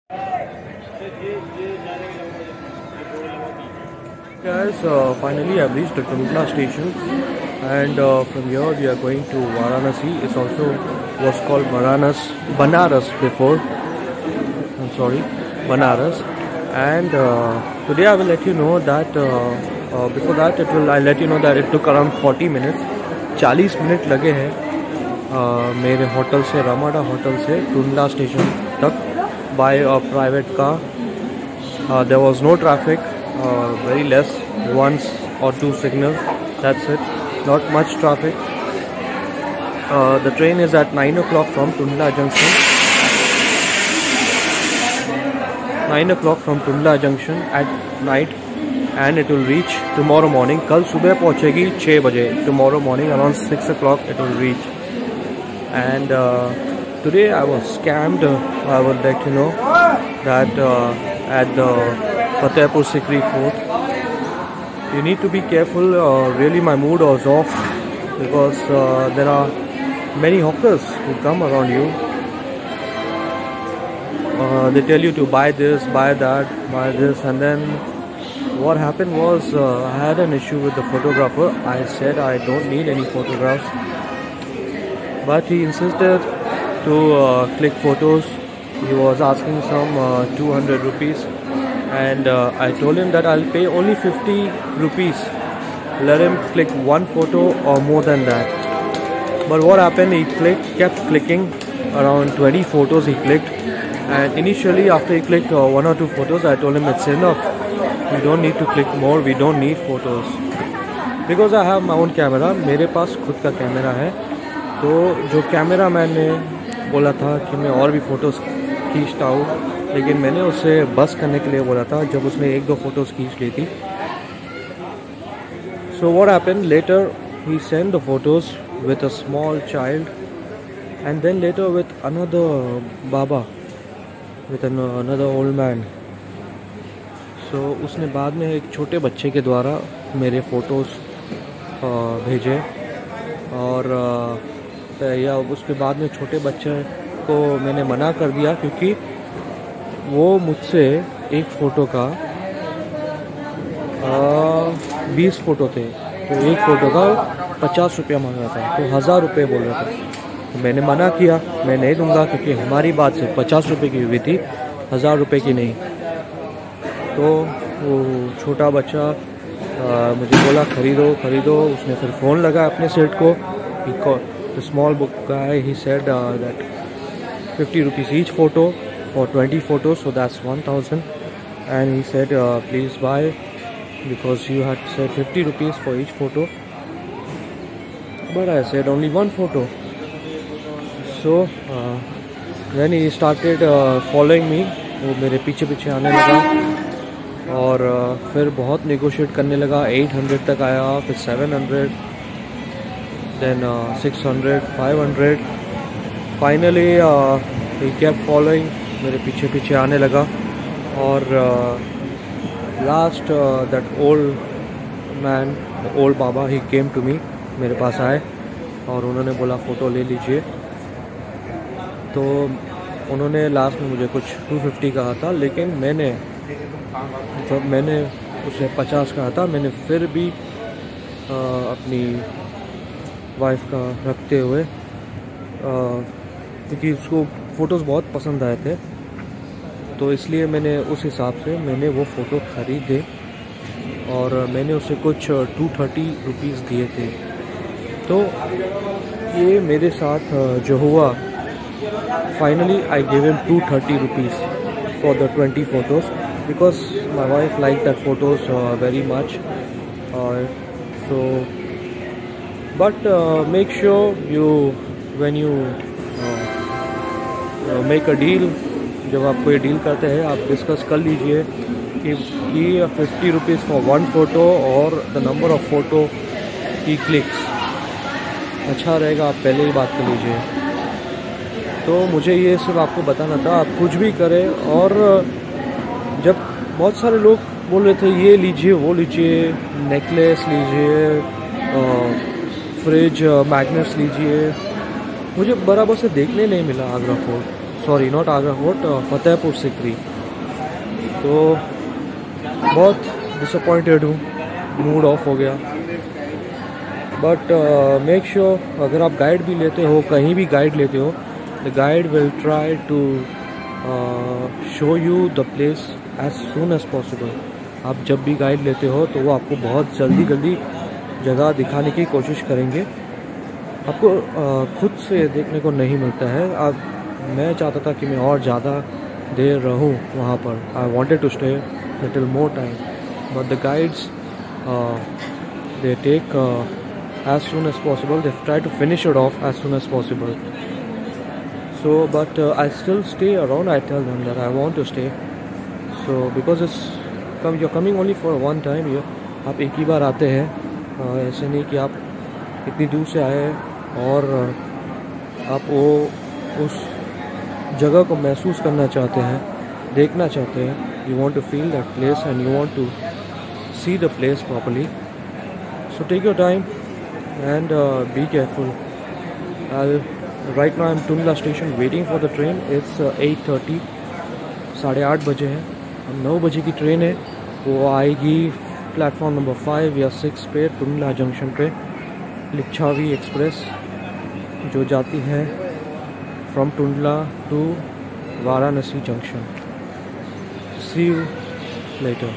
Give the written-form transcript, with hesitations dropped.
Guys, finally I've reached the Tundla station, and from here we are going to Varanasi. It's also was called Banaras before. I'm sorry, Banaras. And today I will let you know that before that I'll let you know that it took around 40 minutes. 40 minute लगे हैं मेरे hotel से, Ramada hotel से Tundla station तक by a private car. There was no traffic, very less, once or two signals, that's it, not much traffic. The train is at 9 o'clock from Tundla Junction. 9 o'clock from Tundla Junction at night, and it will reach tomorrow morning. कल सुबह पहुँचेगी 6 बजे. Tomorrow morning around 6 o'clock it will reach. And today I was scammed. I would like to know that at the Fatehpur Sikri Fort. You need to be careful. Really my mood was off because there are many hawkers who come around you. They tell you to buy this, buy that, buy this, and then what happened was I had an issue with the photographer. I said I don't need any photographs, but he insisted to click photos. He was asking some 200 rupees, and I told him that I'll pay only 50 rupees. Let him click one photo or more than that. But what happened, he kept clicking around 20 photos he clicked, and initially after he clicked one or two photos, I told him it's enough. We don't need to click more, we don't need photos. Because I have my own camera, मेरे पास खुद का camera है. तो जो camera मैंने बोला था कि मैं और भी फ़ोटोज़ खींचता हूँ, लेकिन मैंने उसे बस करने के लिए बोला था जब उसने 1-2 फ़ोटोज़ खींच ली थी. So what happened later, he sent the photos with a small child, and then later with another Baba, with another old man. So उसने बाद में एक छोटे बच्चे के द्वारा मेरे फ़ोटोज़ भेजे, और या उसके बाद में छोटे बच्चे को मैंने मना कर दिया क्योंकि वो मुझसे एक फ़ोटो का 20 फ़ोटो थे, तो एक फ़ोटो का 50 रुपया मांग रहा था, तो 1000 रुपये बोल रहा था. तो मैंने मना किया, मैं नहीं दूंगा क्योंकि हमारी बात सिर्फ 50 रुपये की हुई थी, 1000 रुपये की नहीं. तो वो छोटा बच्चा मुझे बोला खरीदो खरीदो. उसने फिर फ़ोन लगा अपने सेट को. The small book guy, he said that 50 rupees each photo for 20 photos, so that's 1000. And he said please buy, because you had said 50 rupees for each photo, but I said only one photo. So then he started following me. वो मेरे पीछे पीछे आने लगा, और फिर बहुत negotiate करने लगा. 800 तक आया, फिर 700, then 600, 500. Finally he kept following, मेरे पीछे पीछे आने लगा, और last that old man, the old Baba, he came to me, मेरे पास आए और उन्होंने बोला फ़ोटो ले लीजिए. तो उन्होंने लास्ट में मुझे कुछ 250 कहा था, लेकिन मैंने उसे 50 कहा था. मैंने फिर भी अपनी वाइफ का रखते हुए, क्योंकि उसको फ़ोटोज़ बहुत पसंद आए थे, तो इसलिए मैंने उस हिसाब से मैंने वो फ़ोटो ख़रीदे, और मैंने उसे कुछ 230 रुपीज़ दिए थे. तो ये मेरे साथ जो हुआ, finally I give him 230 rupees for the 20 photos, because my wife liked that photos very much. So but make sure when you make a deal, जब आप कोई डील करते हैं, आप डिस्कस कर लीजिए कि 50 रुपीज़ फॉर 1 फ़ोटो और द नंबर ऑफ फ़ोटो की क्लिक्स अच्छा रहेगा. आप पहले ही बात कर लीजिए. तो मुझे ये सिर्फ आपको बताना था. आप कुछ भी करें, और जब बहुत सारे लोग बोल रहे थे ये लीजिए वो लीजिए, नेकलेस लीजिए, फ्रिज मैग्नेट्स लीजिए, मुझे बराबर से देखने नहीं मिला Agra fort. Sorry not Agra fort, Fatehpur Sikri. तो बहुत डिसअपॉइंटेड हूँ, मूड ऑफ हो गया। बट मेक श्योर अगर आप गाइड भी लेते हो, कहीं भी गाइड लेते हो, the guide will try to show you the place as soon as possible. आप जब भी गाइड लेते हो तो वो आपको बहुत जल्दी जगह दिखाने की कोशिश करेंगे। आपको खुद से देखने को नहीं मिलता है। मैं चाहता था कि मैं और ज़्यादा देर रहूं वहाँ पर। I wanted to stay little more time, but the guides they take as soon as possible, they try to finish it off as soon as possible. So but I still stay around. I tell them that I want to stay, so because you're coming only for one time here. आप एक ही बार आते हैं, ऐसे नहीं कि आप इतनी दूर से आए और आप वो उस जगह को महसूस करना चाहते हैं, देखना चाहते हैं। You want to feel that place and you want to see the place properly. So take your time and be careful. Right now I'm Tundla station waiting for the train. It's 8:30, 8:30 बजे है। 9 बजे की train है, वो आएगी platform number 5 या 6 पे, Tundla junction पे। लिच्छावी एक्सप्रेस जो जाती है from Tundla to Varanasi junction. See you later.